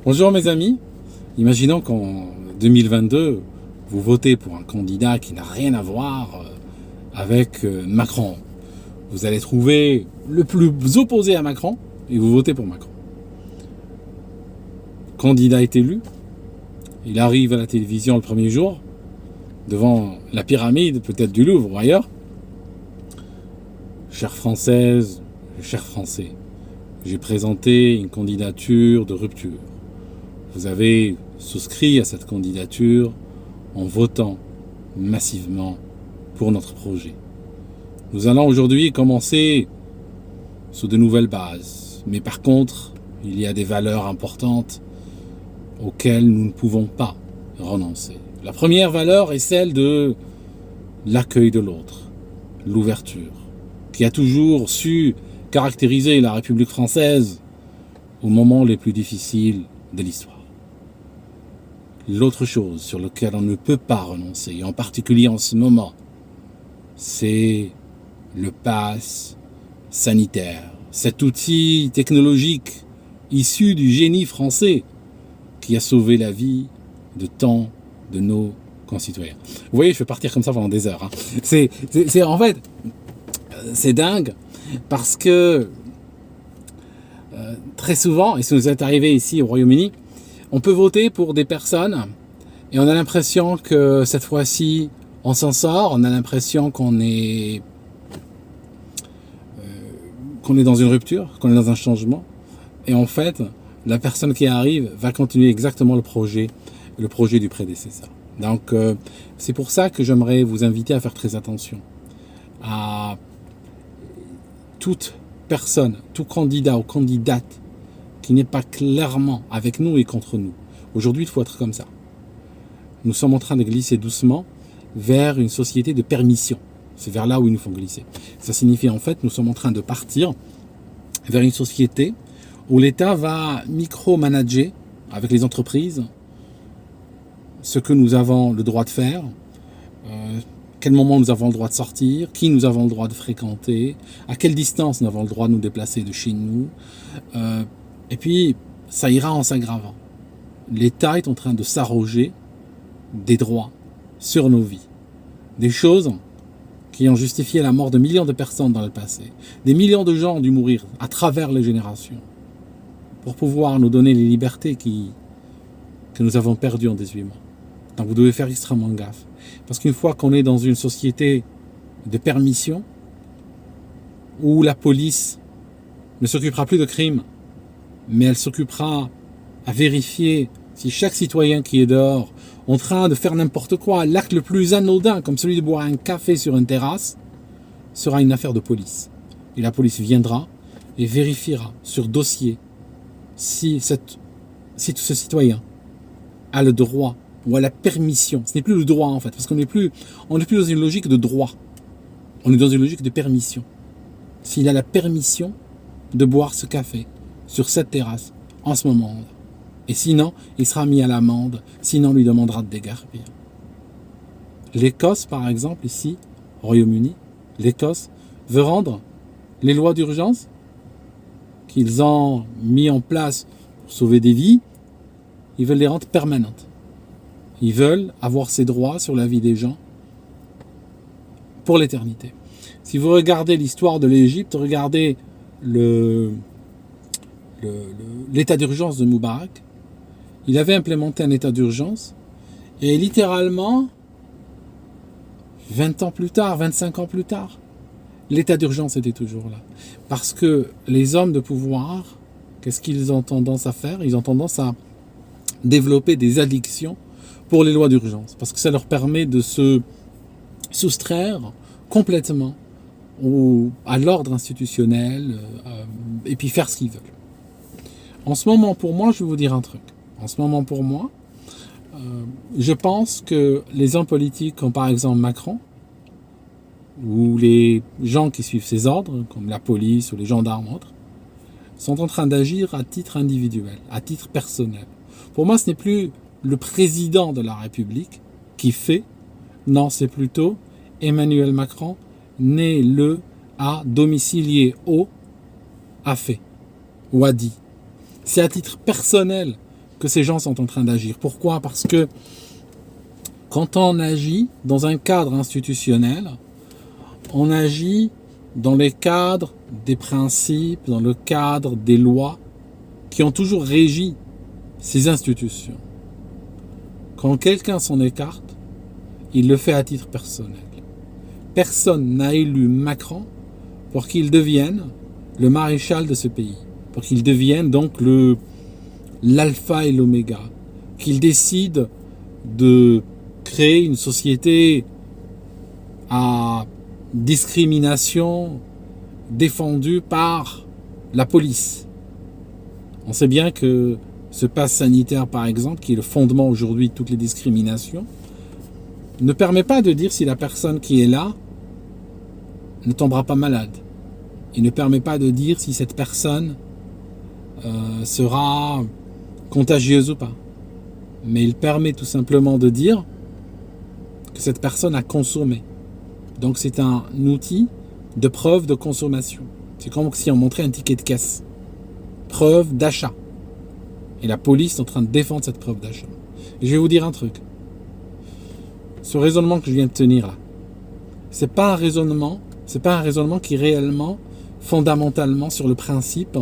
Bonjour mes amis, imaginons qu'en 2022, vous votez pour un candidat qui n'a rien à voir avec Macron. Vous allez trouver le plus opposé à Macron et vous votez pour Macron. Le candidat est élu, il arrive à la télévision le premier jour, devant la pyramide peut-être du Louvre ou ailleurs. Chère Française, chers Français, j'ai présenté une candidature de rupture. Vous avez souscrit à cette candidature en votant massivement pour notre projet. Nous allons aujourd'hui commencer sous de nouvelles bases. Mais par contre, il y a des valeurs importantes auxquelles nous ne pouvons pas renoncer. La première valeur est celle de l'accueil de l'autre, l'ouverture, qui a toujours su caractériser la République française aux moments les plus difficiles de l'histoire. L'autre chose sur laquelle on ne peut pas renoncer, et en particulier en ce moment, c'est le pass sanitaire. Cet outil technologique issu du génie français qui a sauvé la vie de tant de nos concitoyens. Vous voyez, je vais partir comme ça pendant des heures. En fait, c'est dingue parce que très souvent, et ça nous est arrivé ici au Royaume-Uni, on peut voter pour des personnes et on a l'impression que cette fois-ci, on s'en sort, on a l'impression qu'on est dans une rupture, qu'on est dans un changement. Et en fait, la personne qui arrive va continuer exactement le projet du prédécesseur. Donc, c'est pour ça que j'aimerais vous inviter à faire très attention à toute personne, tout candidat ou candidate qui n'est pas clairement avec nous et contre nous. Aujourd'hui, il faut être comme ça. Nous sommes en train de glisser doucement vers une société de permission. C'est vers là où il nous faut glisser. Ça signifie en fait, nous sommes en train de partir vers une société où l'État va micro-manager avec les entreprises ce que nous avons le droit de faire, quel moment nous avons le droit de sortir, qui nous avons le droit de fréquenter, à quelle distance nous avons le droit de nous déplacer de chez nous. Et puis, ça ira en s'aggravant. L'État est en train de s'arroger des droits sur nos vies. Des choses qui ont justifié la mort de millions de personnes dans le passé. Des millions de gens ont dû mourir à travers les générations pour pouvoir nous donner les libertés que nous avons perdues en 18 mois. Donc vous devez faire extrêmement gaffe. Parce qu'une fois qu'on est dans une société de permission, où la police ne s'occupera plus de crimes, mais elle s'occupera à vérifier si chaque citoyen qui est dehors en train de faire n'importe quoi, l'acte le plus anodin, comme celui de boire un café sur une terrasse, sera une affaire de police. Et la police viendra et vérifiera sur dossier si ce citoyen a le droit ou a la permission. Ce n'est plus le droit en fait, parce qu'on n'est plus dans une logique de droit. On est dans une logique de permission. S'il a la permission de boire ce café sur cette terrasse en ce moment. Et sinon, il sera mis à l'amende, sinon on lui demandera de déguerpir. L'Écosse, par exemple, ici, au Royaume-Uni, l'Écosse veut rendre les lois d'urgence qu'ils ont mis en place pour sauver des vies, ils veulent les rendre permanentes. Ils veulent avoir ces droits sur la vie des gens pour l'éternité. Si vous regardez l'histoire de l'Égypte, regardez l'état d'urgence de Moubarak, il avait implémenté un état d'urgence et littéralement 20 ans plus tard, 25 ans plus tard, l'état d'urgence était toujours là. Parce que les hommes de pouvoir, qu'est-ce qu'ils ont tendance à faire? Ils ont tendance à développer des addictions pour les lois d'urgence. Parce que ça leur permet de se soustraire complètement à l'ordre institutionnel et puis faire ce qu'ils veulent. En ce moment, pour moi, je vais vous dire un truc. En ce moment, pour moi, je pense que les hommes politiques, comme par exemple Macron, ou les gens qui suivent ses ordres, comme la police ou les gendarmes, autres, sont en train d'agir à titre individuel, à titre personnel. Pour moi, ce n'est plus le président de la République qui fait, non, c'est plutôt Emmanuel Macron, né le, a, domicilié au, a fait, ou a dit. C'est à titre personnel que ces gens sont en train d'agir. Pourquoi? Parce que quand on agit dans un cadre institutionnel, on agit dans le cadre des principes, dans le cadre des lois qui ont toujours régi ces institutions. Quand quelqu'un s'en écarte, il le fait à titre personnel. Personne n'a élu Macron pour qu'il devienne le maréchal de ce pays, pour qu'il devienne donc l'alpha et l'oméga, qu'il décide de créer une société à discrimination défendue par la police. On sait bien que ce pass sanitaire, par exemple, qui est le fondement aujourd'hui de toutes les discriminations, ne permet pas de dire si la personne qui est là ne tombera pas malade. Il ne permet pas de dire si cette personne sera contagieuse ou pas. Mais il permet tout simplement de dire que cette personne a consommé. Donc c'est un outil de preuve de consommation. C'est comme si on montrait un ticket de caisse. Preuve d'achat. Et la police est en train de défendre cette preuve d'achat. Et je vais vous dire un truc. Ce raisonnement que je viens de tenir là, c'est pas un raisonnement qui réellement, fondamentalement, sur le principe,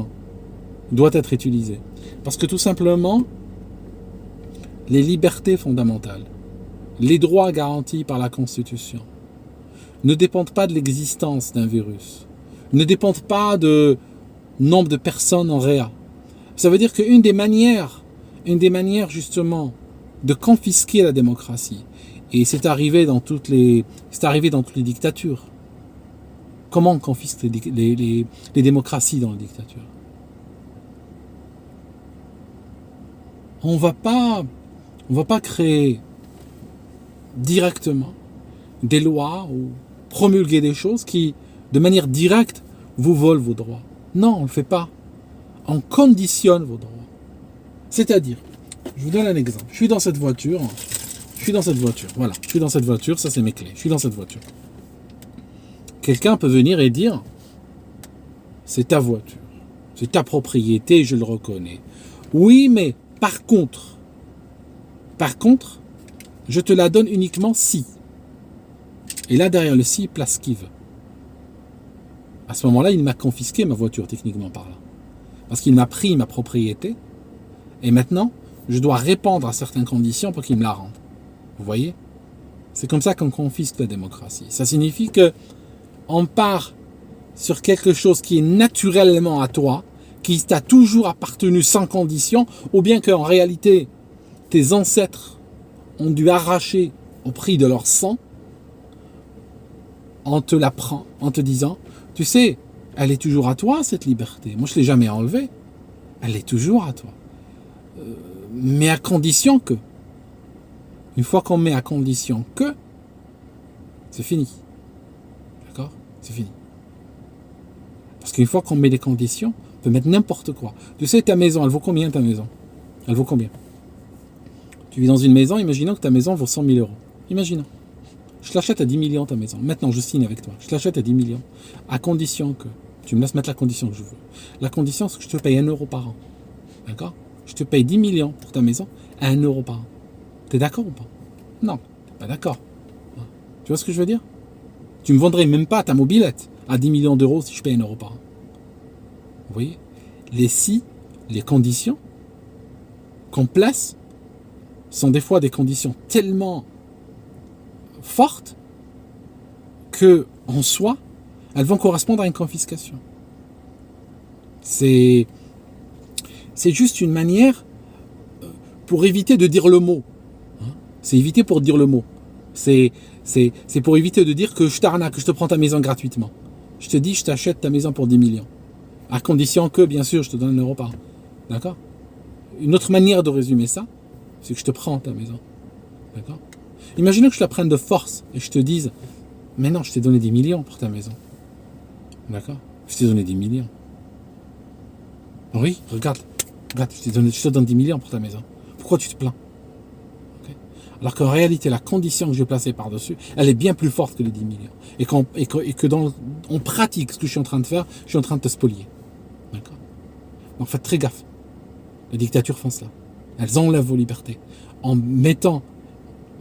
doit être utilisé. Parce que tout simplement, les libertés fondamentales, les droits garantis par la Constitution, ne dépendent pas de l'existence d'un virus, ne dépendent pas de nombre de personnes en réa. Ça veut dire qu'une des manières justement de confisquer la démocratie, et c'est arrivé dans toutes les dictatures. Comment on confisque les démocraties dans les dictatures? On va pas créer directement des lois ou promulguer des choses qui, de manière directe, vous volent vos droits. Non, on ne le fait pas. On conditionne vos droits. C'est-à-dire, je vous donne un exemple. Je suis dans cette voiture. Voilà, je suis dans cette voiture, ça c'est mes clés. Je suis dans cette voiture. Quelqu'un peut venir et dire, c'est ta voiture, c'est ta propriété, je le reconnais. Oui, mais par contre, je te la donne uniquement si. Et là, derrière le si, il place ce qu'il veut. À ce moment-là, il m'a confisqué ma voiture, techniquement parlant. Parce qu'il m'a pris ma propriété. Et maintenant, je dois répondre à certaines conditions pour qu'il me la rende. Vous voyez? C'est comme ça qu'on confisque la démocratie. Ça signifie que on part sur quelque chose qui est naturellement à toi, qui t'a toujours appartenu sans condition, ou bien qu'en réalité, tes ancêtres ont dû arracher au prix de leur sang. On te la prend en te disant, tu sais, elle est toujours à toi, cette liberté. Moi, je ne l'ai jamais enlevée. Elle est toujours à toi. Mais à condition que. Une fois qu'on met à condition que, c'est fini. D'accord? C'est fini. Parce qu'une fois qu'on met des conditions, on peut mettre n'importe quoi. Tu sais, ta maison, elle vaut combien ta maison? Elle vaut combien? Tu vis dans une maison, imaginons que ta maison vaut 100 000 euros. Imaginons. Je l'achète à 10 millions ta maison. Maintenant, je signe avec toi. Je l'achète à 10 millions. À condition que, tu me laisses mettre la condition que je veux. La condition, c'est que je te paye 1 euro par an. D'accord? Je te paye 10 millions pour ta maison à 1 euro par an. T'es d'accord ou pas? Non, t'es pas d'accord. Tu vois ce que je veux dire? Tu me vendrais même pas ta mobilette à 10 millions d'euros si je paye 1 euro par an. Vous voyez? Les conditions qu'on place sont des fois des conditions tellement fortes que, en soi, elles vont correspondre à une confiscation. C'est juste une manière pour éviter de dire le mot. C'est éviter pour dire le mot. C'est pour éviter de dire que je t'arnaque, que je te prends ta maison gratuitement. Je te dis, je t'achète ta maison pour 10 millions. À condition que, bien sûr, je te donne 1 euro par an. D'accord? Une autre manière de résumer ça, c'est que je te prends ta maison. D'accord? Imaginez que je la prenne de force et je te dise, mais non, je t'ai donné 10 millions pour ta maison. D'accord? Je t'ai donné 10 millions. Oui, regarde, je te donne 10 millions pour ta maison. Pourquoi tu te plains? Okay? Alors qu'en réalité, la condition que j'ai placée par-dessus, elle est bien plus forte que les 10 millions. Et que on pratique ce que je suis en train de faire, je suis en train de te spolier. D'accord? Donc faites très gaffe. Les dictatures font cela. Elles enlèvent vos libertés. En mettant,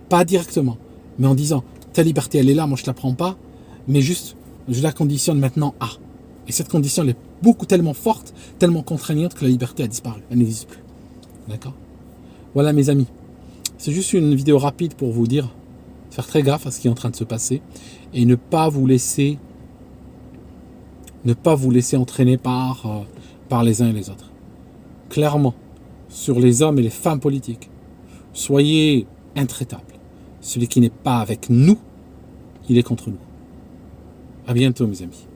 pas directement, mais en disant, ta liberté, elle est là, moi je ne la prends pas, mais juste, je la conditionne maintenant à. Et cette condition, elle est tellement forte, tellement contraignante que la liberté a disparu. Elle n'existe plus. D'accord? Voilà mes amis. C'est juste une vidéo rapide pour vous dire, faire très gaffe à ce qui est en train de se passer et ne pas vous laisser entraîner par les uns et les autres. Clairement, sur les hommes et les femmes politiques, soyez intraitables. Celui qui n'est pas avec nous, il est contre nous. À bientôt mes amis.